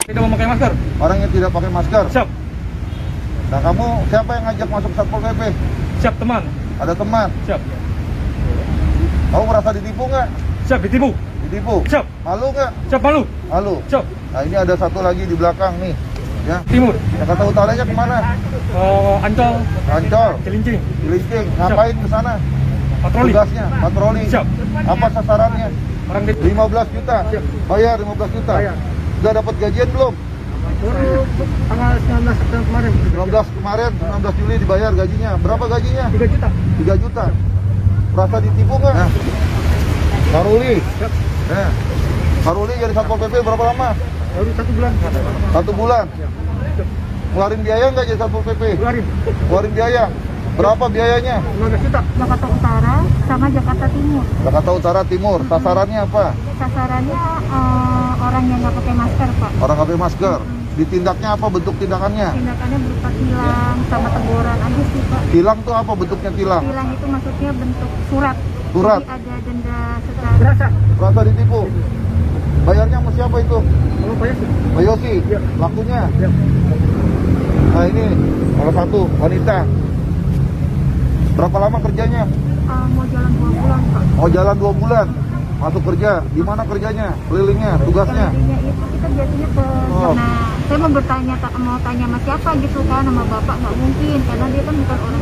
Tidak memakai masker. Orang yang tidak pakai masker. Siap. Nah, kamu siapa yang ngajak masuk Satpol PP? Siap, teman. Ada teman. Siap. Kamu merasa ditipu nggak? Siap, ditipu. Ditipu. Siap. Malu nggak? Siap, malu. Malu. Siap. Nah, ini ada satu lagi di belakang nih. Ya. Timur. Jakarta Utaranya kemana? Ancol. Ancol. Cilincing. Cilincing. Ngapain ke sana? Patroli. Tugasnya patroli. Siap. Apa sasarannya? Orang di 15 juta. Siap. Bayar 15 juta. Bayar. Sudah dapat gajian belum? baru tanggal 19 September kemarin. 19 kemarin, 19 Juli dibayar gajinya. Berapa gajinya? 3 juta. 3 juta. Merasa ditipu nggak? Nah. Karuli. Siap. Nah. Karuli jadi Satpol PP berapa lama? Baru 1 bulan. 1 bulan. Siap. Ngeluarin biaya nggak jadi Satpol PP? Keluarin. Ngeluarin biaya. Berapa biayanya? 15 juta. Jakarta Utara sama Jakarta Timur. Jakarta Utara Timur. Sasarannya apa? Sasarannya orang yang nggak pakai masker, Pak. Orang nggak pakai masker. Ditindaknya apa bentuk tindakannya? Tindakannya berupa tilang sama teguran aja sih, Pak. Tilang tuh apa bentuknya tilang? Tilang itu maksudnya bentuk surat. Surat. Jadi ada denda secara. Berasa. Merasa ditipu. Bayarnya sama siapa itu? Kalau bayar sih. Pak Yosi. Iya. Lakunya. Iya. Nah ini salah satu wanita. Berapa lama kerjanya? Mau jalan 2 bulan, Pak. Oh jalan 2 bulan. Masuk kerja. Di mana kerjanya? Kelilingnya, tugasnya? Intinya itu kita biasanya ke sana. Saya mau bertanya, mau tanya sama siapa gitu kan, sama bapak nggak mungkin karena dia kan bukan orang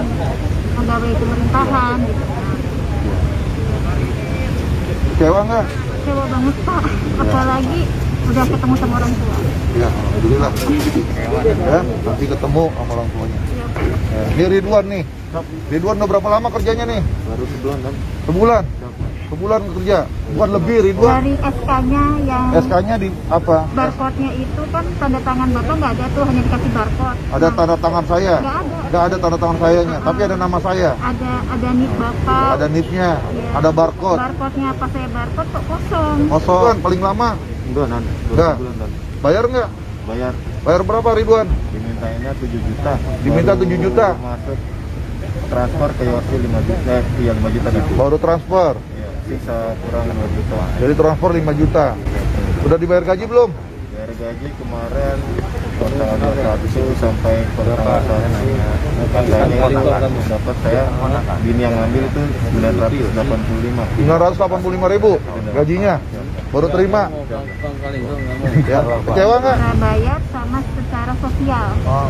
pegawai pemerintahan gitu. Kecewa nggak? Kecewa banget, Pak. Apalagi udah ketemu sama orang tua. Ya, alhamdulillah. Ya, nanti ketemu sama orang tuanya. Ya, ini Ridwan nih. Ridwan udah berapa lama kerjanya nih? Baru sebulan kan? Sebulan? Sebulan kerja? Bukan lebih Ridwan? Dari SK-nya yang SK-nya di apa? barcode-nya itu kan tanda tangan bapak nggak ada tuh, hanya dikasih barcode. Ada tanda tangan saya? Nggak ada. Nggak ada tanda tangan sayanya, tapi ada nama saya. Ada NIP bapak. Ada NIP-nya, Iya. ada barcode. Barcode-nya apa saya barcode kok kosong. Kosong, paling lama. Enggak, nan. Enggak. Bulan dan Bayar nggak? bayar. Bayar berapa Ridwan? Dimintanya 7 juta. Diminta Baru 7 juta. Masuk transfer ke Yosi 5 juta. Iya 5 juta gitu. Baru transfer. Iya, sisa kurang 2 juta. Jadi transfer 5 juta. Udah dibayar gaji belum? Bayar gaji kemarin tanggal 1 sampai tanggal 1. Katanya dapat saya bini yang ngambil itu 985. 985.000 gajinya. Baru terima. Ya, kecewa nggak? Cara bayar sama secara sosial.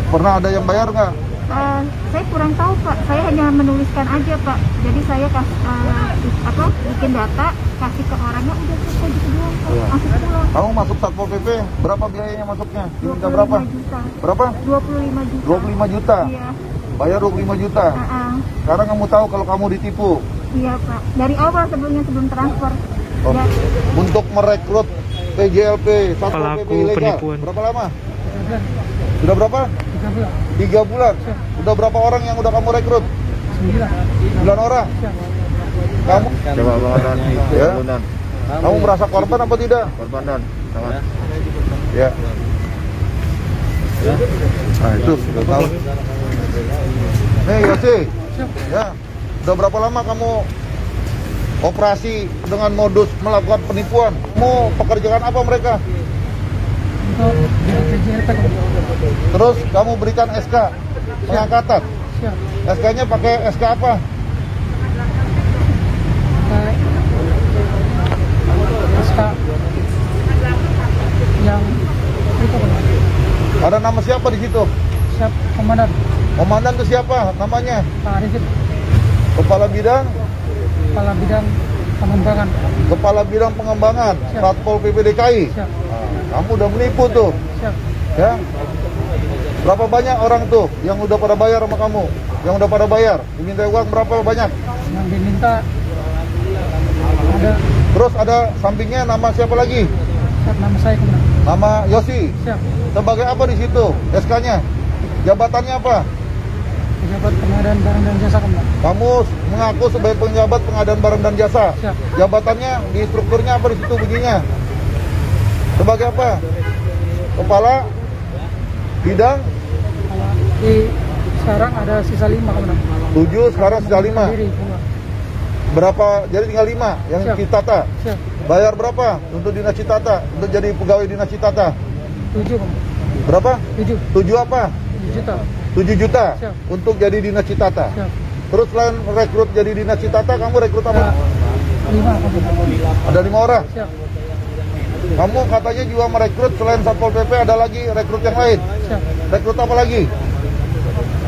Pernah ada yang bayar nggak? Saya kurang tahu, Pak. Saya hanya menuliskan aja, Pak. Jadi saya bikin data, kasih ke orangnya, udah selesai gitu doang, Pak. Iya. Masuk pulang. Kamu masuk Satpol PP, berapa biayanya masuknya? Diminta 25 berapa? juta. Berapa? 25 juta. 25 juta. Iya. Bayar 25 juta. Sekarang kamu tahu kalau kamu ditipu. Iya, Pak. Dari awal sebelum transfer. Oh, Ya, untuk merekrut PJLP Satpol Pelaku PP ilegal. penipuan. Berapa lama? Sudah berapa? 3 bulan. Udah berapa orang yang udah kamu rekrut? 9 orang. Kamu Coba banget itu Ya. bulan. kamu merasa korban apa tidak? Korban dan sangat. Ya. Nah itu sudah tahu. Nih Yosi, ya. Udah berapa lama kamu operasi dengan modus melakukan penipuan? Kamu pekerjaan apa mereka? Terus kamu berikan SK pengangkatan. SK-nya pakai SK apa? SK yang itu Ada nama siapa di situ? siap komandan Komandan itu siapa namanya? Pak Arifin, Kepala bidang kepala bidang pengembangan. Siap. Satpol PP DKI. Siap. Kamu udah menipu tuh. Siap. Ya. Berapa banyak orang tuh yang udah pada bayar sama kamu? Yang udah pada bayar, diminta uang berapa banyak? Yang diminta ada. Terus ada sampingnya nama siapa lagi? Siap, nama saya komandan. Nama Yosi. Siap. Sebagai apa di situ? SK-nya? Jabatannya apa? Pejabat pengadaan barang dan jasa komandan. Kamu mengaku sebagai penjabat pengadaan barang dan jasa. Siap. Jabatannya di strukturnya apa di situ bunyinya? Sebagai apa? Kepala bidang Kalau di sekarang ada sisa 5 komandan. 7, sekarang sisa 5. Sendiri, pula. Berapa? Jadi tinggal 5 yang Siap. Citata. Siap. Bayar berapa untuk dinas Citata? Untuk jadi pegawai dinas Citata? 7 Bang. Berapa? 7 7 apa? 7 juta. 7 juta Siap. untuk jadi dinas Citata. Siap. Terus selain rekrut jadi dinas Citata, kamu rekrut apa? Ada 5 Bang. Ada 5 orang. Siap. Kamu katanya juga merekrut selain Satpol PP ada lagi rekrut yang lain. Siap. Rekrut apa lagi?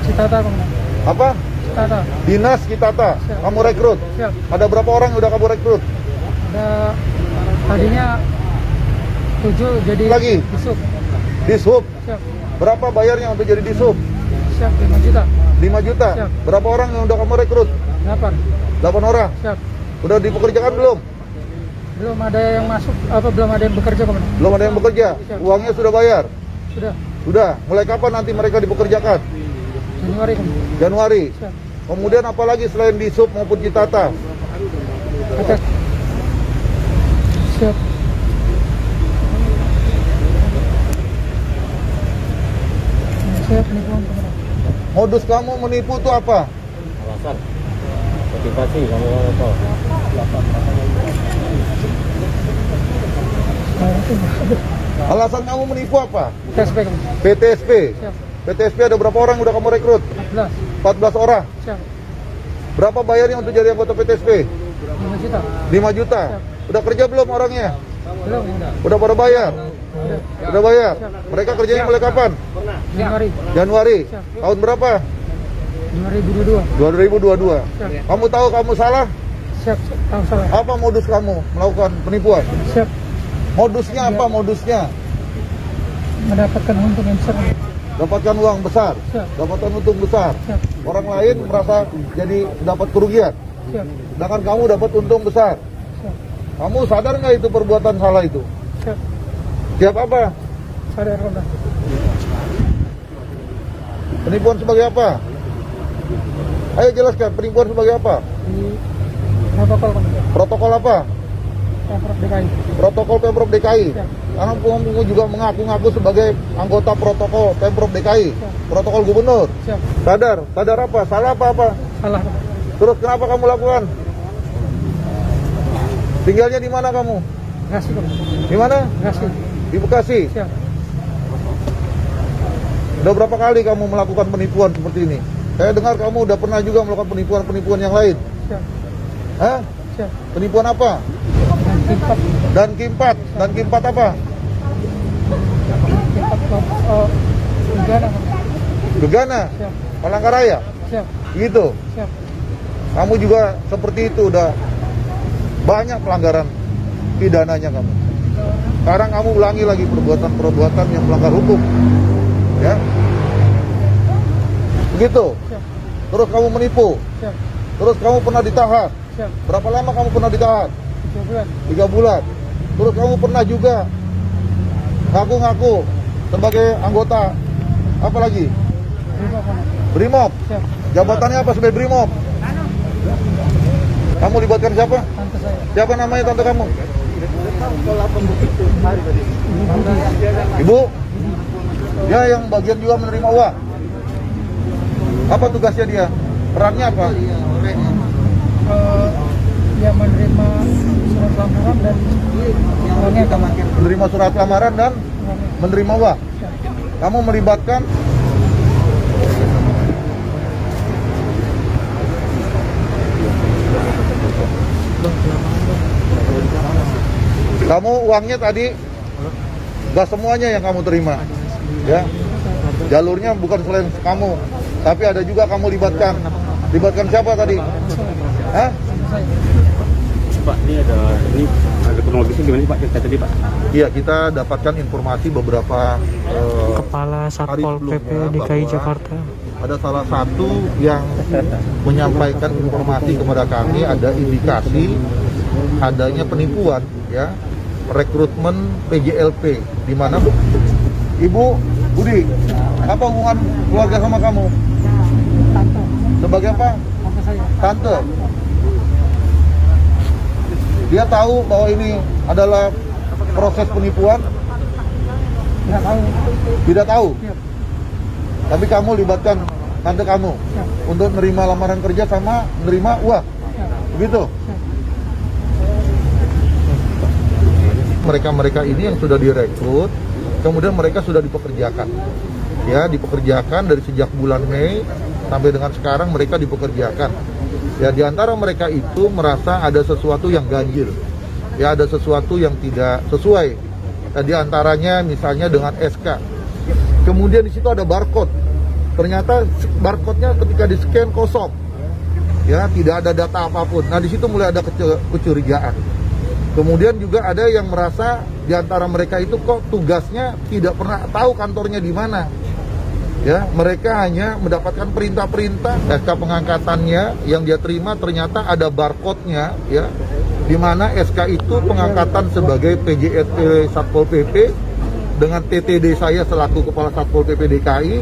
Citata Bang. Apa? Citata. Dinas Citata. Siap. Kamu rekrut. Siap. Ada berapa orang yang udah kamu rekrut? Ada tadinya 7 jadi Lagi? Disub. Dishub. Siap. Berapa bayarnya untuk jadi dishub? Siap 5 juta. 5 juta. Siap. Berapa orang yang udah kamu rekrut? 8. 8 orang. Siap. Udah dipekerjakan belum? Belum ada yang masuk belum ada yang bekerja Bang. Belum ada yang bekerja. Siap. Uangnya sudah bayar. Sudah. Sudah. Mulai kapan nanti mereka dipekerjakan? Januari Bang. Januari. Siap. Kemudian apalagi selain dishub maupun Citata? Atas. Siap. Siap penipuan Bang. Modus kamu menipu itu apa? Alasan motivasi kamu apa? Alasan kamu menipu apa? TSP Bang. PTSP. Siap. PTSP ada berapa orang udah kamu rekrut? 14. 14 orang. Siap. Berapa bayarnya untuk jadi anggota PTSP? 5 juta. 5 juta. Udah kerja belum orangnya? Belum. Udah pada bayar? Udah. Udah bayar. Mereka kerjanya mulai kapan? Januari. Januari. Siap. Tahun berapa? 2022. 2022. Siap. Kamu tahu kamu salah? Siap. Tahu salah. Apa modus kamu melakukan penipuan? Siap. Modusnya apa modusnya? Mendapatkan untung yang besar. Dapatkan uang besar, Siap. dapatkan untung besar. Siap. Orang lain merasa jadi dapat kerugian, Siap. sedangkan kamu dapat untung besar. Siap. Kamu sadar nggak itu perbuatan salah itu? Siap. Siap apa? Sadar Bang. Penipuan sebagai apa? Ayo jelaskan, penipuan sebagai apa? Di protokol Bang. Protokol apa? Pemprov DKI. Protokol Pemprov DKI. Siap. Karena kamu juga mengaku-ngaku sebagai anggota protokol Pemprov DKI. Siap. Protokol gubernur. Siap. Sadar? Sadar apa? Salah apa-apa? Salah Bang. Terus kenapa kamu lakukan? Tinggalnya di mana kamu? Bekasi Bang. Di mana? Bekasi. Di Bekasi. Siap. Udah berapa kali kamu melakukan penipuan seperti ini? Saya dengar kamu udah pernah juga melakukan penipuan-penipuan yang lain. Siap. Hah? Siap. Penipuan apa? Dan Kimpat. Dan Kimpat. Dan Kimpat apa? Kimpat Gegana Bang. Gegana. Siap. Palangkaraya. Siap. Gitu. Siap. Kamu juga seperti itu, udah banyak pelanggaran pidananya kamu. Sekarang kamu ulangi lagi perbuatan-perbuatan yang melanggar hukum. Ya. Begitu. Siap. Terus kamu menipu. Siap. Terus kamu pernah ditahan. Siap. Berapa lama kamu pernah ditahan? 3 bulan. 3 bulan. Terus kamu pernah juga ngaku-ngaku sebagai anggota apa lagi? Terima Bang. Brimob. Siap. Jabatannya apa sebagai Brimob? Kamu libatkan siapa? Tante saya. Siapa namanya tante kamu? Ibu Budi. Ibu? Dia yang bagian juga menerima uang. Apa tugasnya dia? Perannya apa? Dia menerima surat lamaran dan uangnya akan Menerima surat lamaran dan menerima uang. Kamu melibatkan kamu uangnya tadi gak semuanya yang kamu terima, ya. Jalurnya bukan selain kamu, tapi ada juga kamu libatkan. Libatkan siapa tadi? Hah? Pak, ini ada kronologisnya gimana sih Pak cerita tadi Pak? Iya, kita dapatkan informasi beberapa Kepala Satpol hari PP sebelumnya DKI bahwa Jakarta. ada salah satu yang menyampaikan informasi kepada kami, ada indikasi adanya penipuan, ya, rekrutmen PJLP, di mana Ibu Budi, apa hubungan keluarga sama kamu? tante. Sebagai apa? Tante saya. Tante. Dia tahu bahwa ini adalah proses penipuan? Tidak tahu. Tidak tahu. Siap. Tapi kamu libatkan tante kamu Siap. untuk menerima lamaran kerja sama menerima uang. Siap. Begitu? Mereka-mereka ini yang sudah direkrut kemudian mereka sudah dipekerjakan. Ya, dipekerjakan dari sejak bulan Mei sampai dengan sekarang mereka dipekerjakan. Ya, di antara mereka itu merasa ada sesuatu yang ganjil. Ya, ada sesuatu yang tidak sesuai. Ya, di antaranya misalnya dengan SK. Kemudian di situ ada barcode. Ternyata barcode-nya ketika di-scan kosong. Ya, tidak ada data apapun. Nah, di situ mulai ada kecurigaan. Kemudian juga ada yang merasa di antara mereka itu kok tugasnya tidak pernah tahu kantornya di mana. Ya, mereka hanya mendapatkan perintah-perintah, SK pengangkatannya yang dia terima ternyata ada barcode-nya, ya, di mana SK itu pengangkatan sebagai PJSP Satpol PP dengan TTD saya selaku Kepala Satpol PP DKI.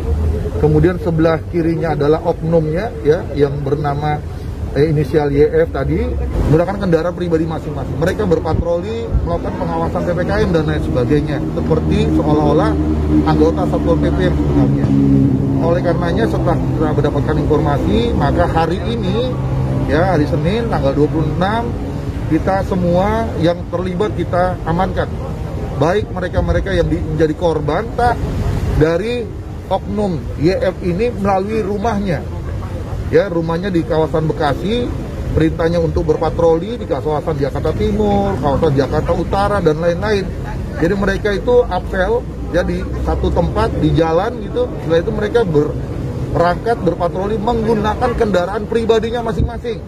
Kemudian sebelah kirinya adalah oknumnya, ya, yang bernama inisial YF tadi, menggunakan kendaraan pribadi masing-masing. Mereka berpatroli, melakukan pengawasan PPKM dan lain sebagainya, seperti seolah-olah anggota Satpol PP yang sebenarnya. Oleh karenanya setelah kita mendapatkan informasi, maka hari ini, ya, hari Senin tanggal 26, kita semua yang terlibat kita amankan. Baik mereka-mereka yang menjadi korban dari oknum YF ini melalui rumahnya. Ya, rumahnya di kawasan Bekasi, perintahnya untuk berpatroli di kawasan Jakarta Timur, kawasan Jakarta Utara, dan lain-lain. Jadi mereka itu apel, ya, di satu tempat, di jalan gitu, setelah itu mereka berangkat, berpatroli menggunakan kendaraan pribadinya masing-masing.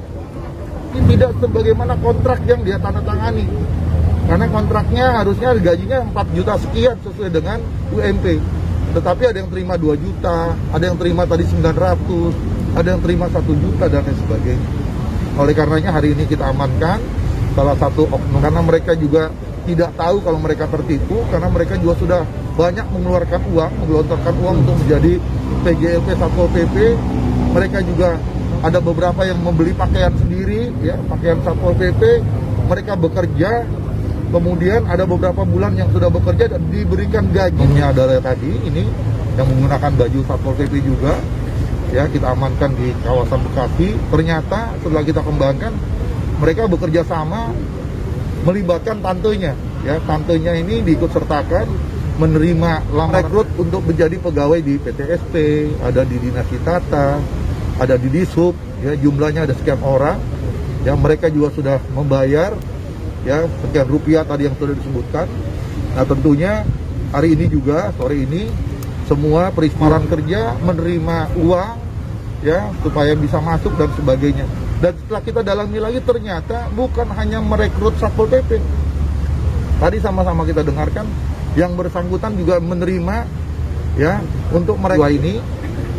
Ini tidak sebagaimana kontrak yang dia tanda tangani. Karena kontraknya harusnya gajinya 4 juta sekian sesuai dengan UMP. Tetapi ada yang terima 2 juta, ada yang terima tadi 900, ada yang terima 1 juta dan lain sebagainya. Oleh karenanya hari ini kita amankan salah satu oknum, karena mereka juga tidak tahu kalau mereka tertipu, karena mereka juga sudah banyak mengeluarkan uang, menggelontorkan uang untuk menjadi PJLP Satpol PP. Mereka juga ada beberapa yang membeli pakaian sendiri, ya, pakaian Satpol PP. Mereka bekerja, kemudian ada beberapa bulan yang sudah bekerja dan diberikan gajinya adalah tadi ini yang menggunakan baju Satpol PP juga. Ya, kita amankan di kawasan Bekasi. Ternyata setelah kita kembangkan, mereka bekerja sama melibatkan tantenya. Ya, tantenya ini diikutsertakan menerima lamaran rekrut untuk menjadi pegawai di PTSP, ada di Dinas Tata, ada di Dishub. Ya, jumlahnya ada sekian orang. Ya, mereka juga sudah membayar, ya, sekian rupiah tadi yang sudah disebutkan. Nah, tentunya hari ini juga sore ini semua perismaran kerja menerima uang, ya, supaya bisa masuk dan sebagainya. Dan setelah kita dalami lagi ternyata bukan hanya merekrut Satpol PP. Tadi sama-sama kita dengarkan yang bersangkutan juga menerima, ya, untuk mereka ini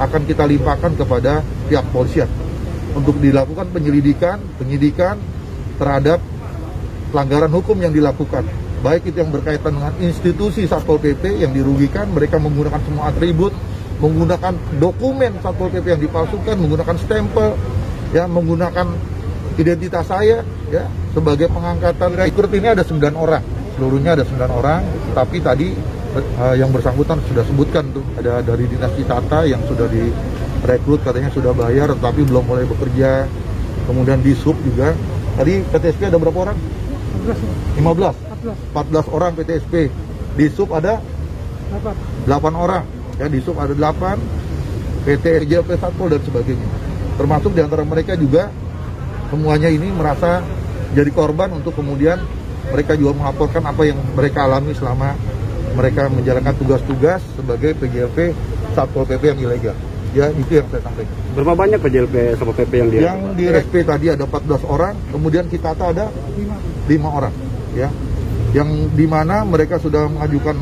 akan kita limpahkan kepada pihak polisian untuk dilakukan penyidikan terhadap pelanggaran hukum yang dilakukan. Baik itu yang berkaitan dengan institusi Satpol PP yang dirugikan, mereka menggunakan semua atribut, menggunakan dokumen Satpol PP yang dipalsukan, menggunakan stempel, ya, menggunakan identitas saya, ya, sebagai pengangkatan. Rekrut ini ada 9 orang, seluruhnya ada 9 orang, tapi tadi yang bersangkutan sudah sebutkan tuh, ada dari Dinas Tata yang sudah direkrut, katanya sudah bayar, tapi belum mulai bekerja. Kemudian di Sub juga, tadi PTSP ada berapa orang? 14 orang PTSP. Di Sub ada 8 orang. Ya, di Sub ada 8, PT JLP Satpol dan sebagainya. Termasuk di antara mereka juga semuanya ini merasa jadi korban untuk kemudian mereka juga melaporkan apa yang mereka alami selama mereka menjalankan tugas-tugas sebagai PJLP Satpol PP yang ilegal. Ya, itu yang saya sampaikan. Berapa banyak PJLP Satpol PP yang Yang di RSP tadi ada 14 orang, kemudian kita ada 5 orang, ya. Yang dimana mereka sudah mengajukan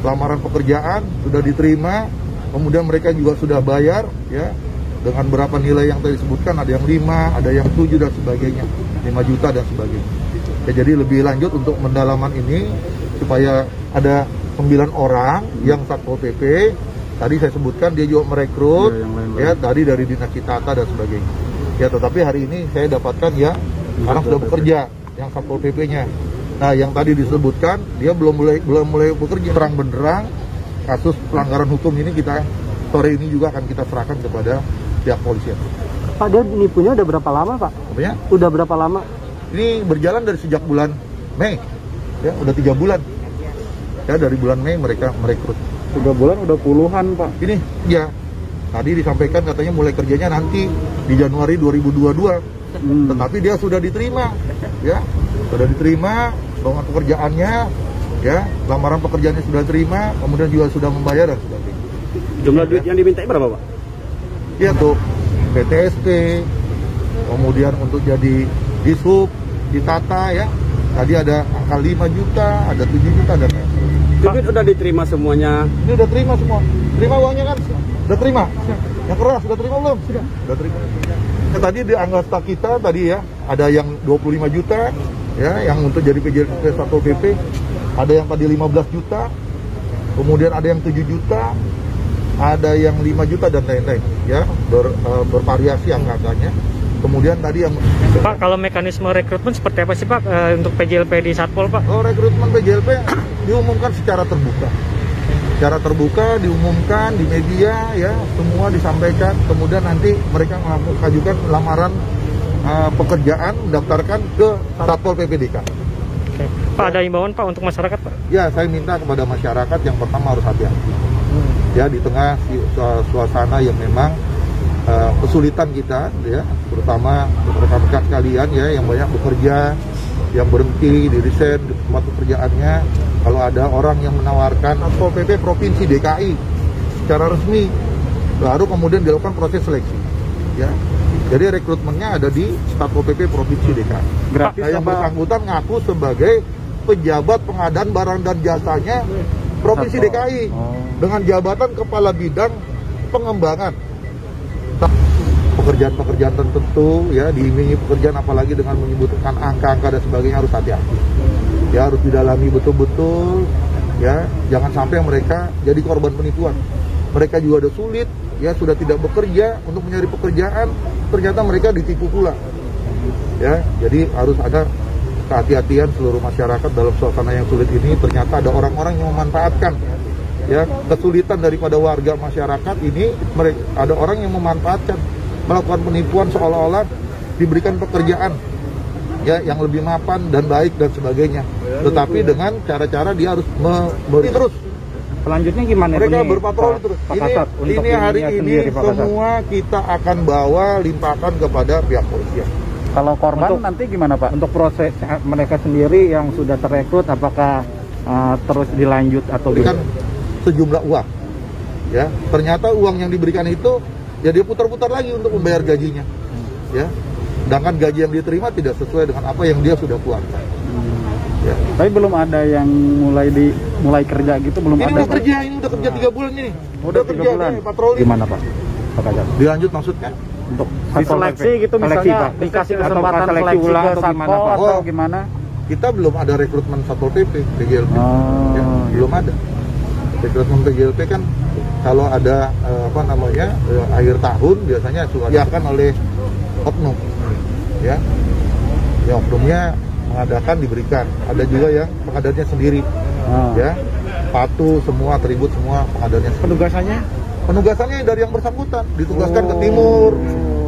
lamaran pekerjaan, sudah diterima, kemudian mereka juga sudah bayar, ya, dengan berapa nilai yang tadi disebutkan, ada yang 5, ada yang 7 dan sebagainya, 5 juta dan sebagainya. Ya, jadi lebih lanjut untuk pendalaman ini supaya ada 9 orang yang Satpol PP. Tadi saya sebutkan dia juga merekrut, ya, tadi dari Dinas Tata dan sebagainya. Ya, tetapi hari ini saya dapatkan ya sekarang sudah bekerja yang Satpol PP-nya. Nah, yang tadi disebutkan dia belum mulai bekerja. Terang benderang kasus pelanggaran hukum ini kita sore ini juga akan kita serahkan kepada pihak polisian. Pak, dia nipunya udah berapa lama, Pak? Apanya? Udah berapa lama? Ini berjalan dari sejak bulan Mei, ya, udah 3 bulan. Ya, dari bulan Mei mereka merekrut. 3 bulan udah puluhan, Pak. Ini ya, tadi disampaikan katanya mulai kerjanya nanti di Januari 2022. Tetapi dia sudah diterima, ya, sudah diterima lowongan pekerjaannya, ya, lamaran pekerjaannya sudah diterima, kemudian juga sudah membayar dan sudah. Jumlah duit yang dimintai berapa, Pak? Ya, untuk PTSP, kemudian untuk jadi dishub, ditata, ya. Tadi ada angka 5 juta, ada 7 juta, dan Duit udah diterima semuanya. ini udah terima semua. Terima uangnya kan? Udah terima? Yang keras, sudah terima belum? Sudah terima. Ya, tadi di anggota kita tadi ya, ada yang 25 juta, ya, yang untuk jadi PJLP Satpol PP, ada yang tadi 15 juta, kemudian ada yang 7 juta, ada yang 5 juta dan lain-lain, ya, bervariasi angkanya. Kemudian tadi yang Pak, kalau mekanisme rekrutmen seperti apa sih Pak untuk PJLP di Satpol Pak? Oh, rekrutmen PJLP diumumkan secara terbuka. Secara terbuka diumumkan di media, ya, semua disampaikan. Kemudian nanti mereka mengajukan lamaran pekerjaan, daftarkan ke Satpol PPDK. Oke. Pak, ada imbauan Pak untuk masyarakat Pak? Ya, saya minta kepada masyarakat yang pertama harus hati-hati. Ya, di tengah suasana yang memang kesulitan kita, ya, terutama rekan-rekan sekalian, ya, yang banyak bekerja, yang berhenti di resign di tempat pekerjaannya. Kalau ada orang yang menawarkan Satpol PP Provinsi DKI secara resmi, baru kemudian dilakukan proses seleksi, ya. Jadi rekrutmennya ada di Satpol PP Provinsi DKI. Gratis, Nah, yang bersangkutan ngaku sebagai pejabat pengadaan barang dan jasanya Provinsi DKI dengan jabatan Kepala Bidang Pengembangan. Pekerjaan-pekerjaan tertentu, ya, diiming pekerjaan, apalagi dengan menyebutkan angka-angka dan sebagainya, harus hati-hati. Ya, harus didalami betul-betul, ya, jangan sampai mereka jadi korban penipuan. Mereka juga ada sulit, ya, sudah tidak bekerja untuk mencari pekerjaan, ternyata mereka ditipu pula. Ya, jadi harus ada kehati-hatian seluruh masyarakat dalam suasana yang sulit ini. Ternyata ada orang-orang yang memanfaatkan, ya, kesulitan daripada warga masyarakat ini. Mereka ada orang yang memanfaatkan, melakukan penipuan seolah-olah diberikan pekerjaan, ya, yang lebih mapan dan baik dan sebagainya. Tetapi dengan cara-cara dia harus memberi terus. Selanjutnya gimana? Mereka ini, berpatroli terus. Ini hari ini semua kita akan bawa limpahkan kepada pihak polisian. Kalau korban nanti gimana Pak? Untuk proses mereka sendiri yang sudah terekrut, apakah terus dilanjut atau berikan sejumlah uang, ya. Ternyata uang yang diberikan itu, ya, dia putar-putar lagi untuk membayar gajinya, ya. Sedangkan gaji yang diterima tidak sesuai dengan apa yang dia sudah keluarkan. Ya. Tapi belum ada yang mulai kerja gitu, belum Ini ada. ini udah kerja 3 bulan ini. Udah 3 kerja bulan. nih, patroli. Gimana Pak? Dilanjut maksudnya? Untuk Diseleksi gitu misalnya, dikasih kesempatan seleksi ulang ke atau gimana Satpol Pak? atau Atau gimana? Kita belum ada rekrutmen Satpol PP, PJLP. Ya, belum ada. Rekrutmen PJLP kan kalau ada akhir tahun biasanya sudah diakan oleh oknum, ya. Ya, oknumnya mengadakan, diberikan. Ada juga yang pengadaannya sendiri, ya. Patuh semua, atribut semua pengadaannya sendiri. Penugasannya dari yang bersangkutan, ditugaskan ke timur,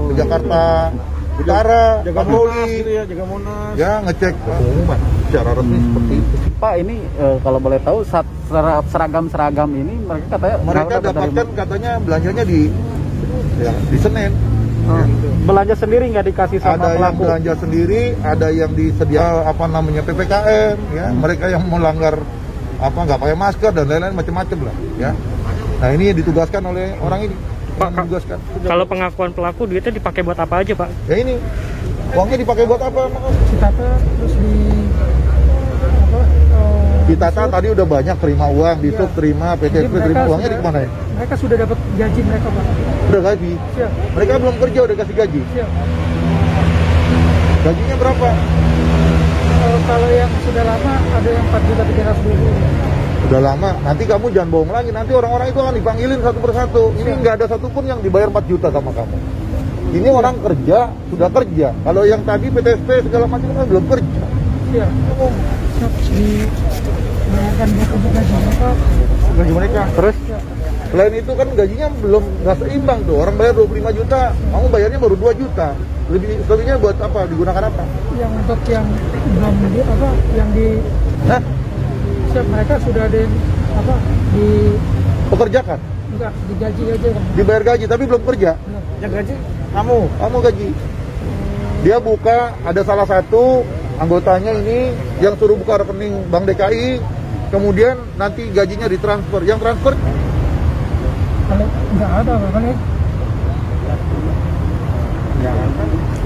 ke Jakarta Utara, patroli, jaga Monas. ya, ngecek pengumuman secara resmi seperti itu. Pak, ini kalau boleh tahu seragam-seragam ini mereka dapatkan katanya belanjanya di Senen. Ya. Belanja sendiri nggak dikasih sama Ada yang pelaku? belanja sendiri, ada yang disediakan PPKM, ya. Mereka yang melanggar nggak pakai masker dan lain-lain macam-macam lah, ya. Nah, ini ditugaskan oleh orang ini. Pak, kalau pengakuan pelaku duitnya dipakai buat apa aja Pak? Ya, ini uangnya dipakai buat apa? Ditata terus Ditata tadi udah banyak terima uang, disub terima, PTSP terima, uangnya di kemana ya? Mereka sudah dapat gaji mereka Pak. Udah gaji. Siap. Mereka belum kerja udah kasih gaji. Siap. Gajinya berapa? Kalau yang sudah lama ada yang 4.320.000. Udah lama, nanti kamu jangan bohong lagi, nanti orang-orang itu akan dipanggilin satu persatu. Ini nggak ada satupun yang dibayar 4 juta sama kamu. Ini orang kerja, sudah kerja. Kalau yang tadi PTSP segala macam kan belum kerja. Iya. Dibayarkan Gaji mereka. Terus selain itu kan gajinya belum nggak seimbang tuh. Orang bayar 25 juta, kamu bayarnya baru 2 juta. Lebihnya buat apa? Digunakan apa? Yang untuk yang belum yang di Hah? Siap, mereka sudah ada apa di Pekerjakan, enggak digaji aja kan. dibayar gaji tapi belum kerja. Yang gaji Kamu gaji. Dia buka, ada salah satu anggotanya ini yang suruh buka rekening Bank DKI, kemudian nanti gajinya ditransfer. Yang transfer kalau enggak ada kali.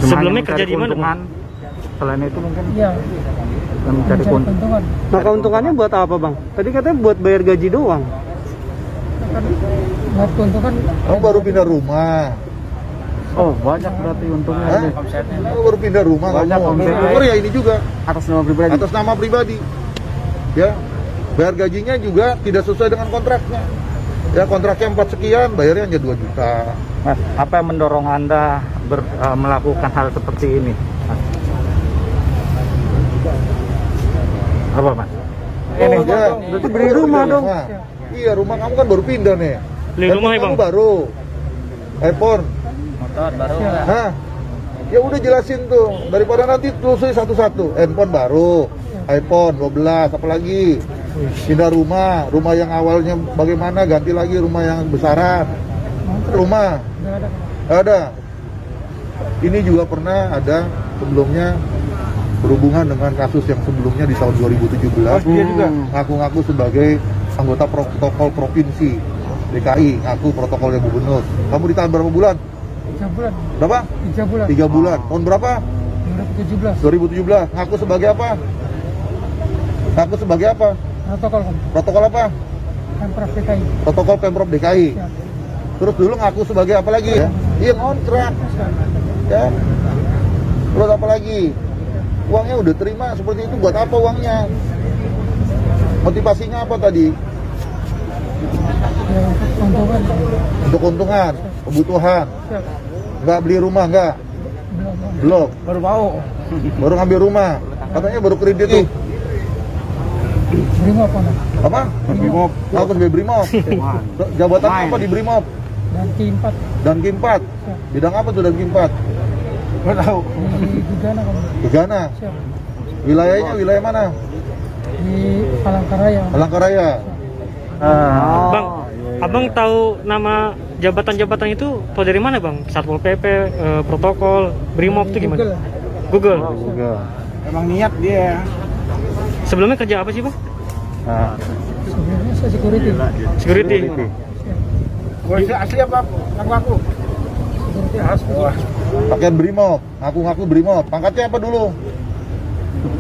Sebelumnya kerja di mana, keuntungan. Selain itu mungkin Iya. mencari keuntungan. keuntungan. Nah, keuntungannya buat apa, Bang? Tadi katanya buat bayar gaji doang. Kan buat keuntungan kamu baru pindah rumah. Oh, banyak berarti untungnya. Hah? ini. Kamu baru pindah rumah, Banyak kamu omsetnya. umur ya ini juga Atas nama pribadi. atas nama pribadi. Ya, bayar gajinya juga tidak sesuai dengan kontraknya. Ya, kontraknya 4 sekian, bayarnya hanya 2 juta. Mas, apa yang mendorong Anda melakukan hal seperti ini? Mas? Apa, Mas? Ini ya, berarti beli rumah dong. Iya, rumah kamu kan baru pindah nih. Beli rumah ya, Kamu Bang? baru. iPhone. Motor baru. Hah? Ya udah jelasin tuh, daripada nanti telusuri satu-satu. Handphone baru, iPhone 12, apalagi pindah rumah yang awalnya bagaimana, ganti lagi rumah yang besaran. Rumah enggak ada. ada. Ini juga pernah ada sebelumnya berhubungan dengan kasus yang sebelumnya di tahun 2017. Dia juga. Ngaku-ngaku sebagai anggota protokol provinsi DKI, ngaku protokolnya gubernur. Kamu ditahan berapa bulan? 3 bulan. Berapa? 3 bulan. 3 bulan. Tahun berapa? 2017. 2017. Ngaku sebagai apa? Ngaku sebagai apa? Protokol kan. Protokol apa? Pemprov DKI. Protokol Pemprov DKI. Ya. Terus dulu ngaku sebagai apa lagi? Iya, kontrak. Ya. Terus apa lagi? Uangnya udah terima seperti itu, buat apa uangnya? Motivasinya apa tadi? Ya, untuk keuntungan. Untuk keuntungan, kebutuhan. Siap. Nggak beli rumah, nggak? Belum. Belum. Baru mau. Baru ngambil rumah. Katanya baru kredit tuh. Brimob mana? Apa? Brimob. Aku sebagai Brimob. Jabatan apa di Brimob? Dan K4 Dan K4. Bidang apa tuh Dan K4? Nggak tahu. di Gegana kan. Gegana. Siap. Wilayahnya wilayah mana? Di Palangkaraya. Palangkaraya. Bang, abang tahu nama jabatan-jabatan itu tahu dari mana, Bang? Satpol PP, protokol, Brimob itu gimana? Google. Emang niat dia. Sebelumnya kerja apa sih, Bang? Sebelumnya saya security. Security. Polisi asli apa? Ngaku-ngaku. Security asli. Pakaian Brimob. Ngaku-ngaku Brimob. Pangkatnya apa dulu?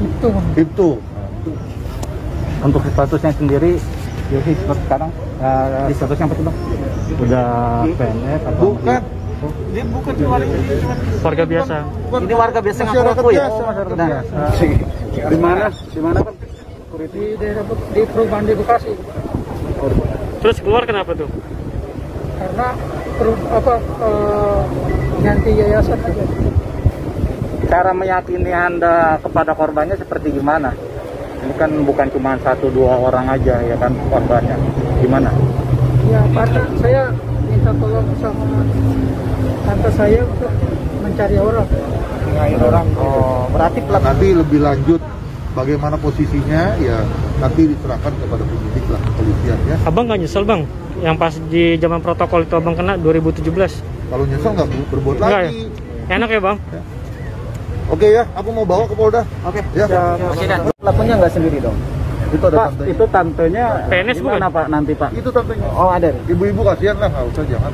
Itu kan. Itu. Untuk statusnya sendiri, Yosi sekarang di statusnya apa sih, Bang? Udah PNS atau Bukan. Dia bukan di warga Warga biasa. Ini warga biasa Masyarakat ngaku ya? biasa. Di mana? Di mana, Bang? Di daerah di perumahan di Bekasi. Terus keluar kenapa tuh? Karena ganti yayasan aja. Cara meyakini Anda kepada korbannya seperti gimana? Ini kan bukan cuma 1-2 orang aja ya kan korbannya. Gimana? Ya, karena saya minta tolong sama tante saya untuk mencari orang. Oh, berarti nanti lebih lanjut bagaimana posisinya ya nanti diserahkan kepada penyidik lah, kepolisian ya. Abang nggak nyesel, Bang? Yang pas di zaman protokol itu abang kena 2017. Kalau nyesel nggak berbuat Enggak ya? lagi. Enak ya, Bang? Oke ya, aku mau bawa ke Polda. Oke. Ya. Pelakunya nggak sendiri dong? Itu ada Pak, tantenya. itu tantenya PNS gimana Pak nanti Pak? Itu tantenya. Oh ada. Ibu-ibu kasihan lah, nggak usah jangan.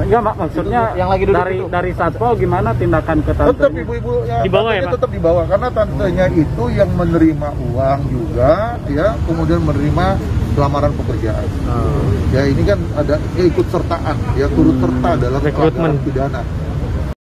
Iya Mak, maksudnya yang lagi duduk dari itu. dari satpol gimana tindakan ke Tetap tantenya? ibu-ibu ya, Di bawah ya, tantenya Pak? tetap di bawah karena tantenya itu yang menerima uang juga ya, kemudian menerima lamaran pekerjaan. Ya ini kan ada ikut sertaan ya, turut serta dalam Rekrutmen. pelanggaran pidana.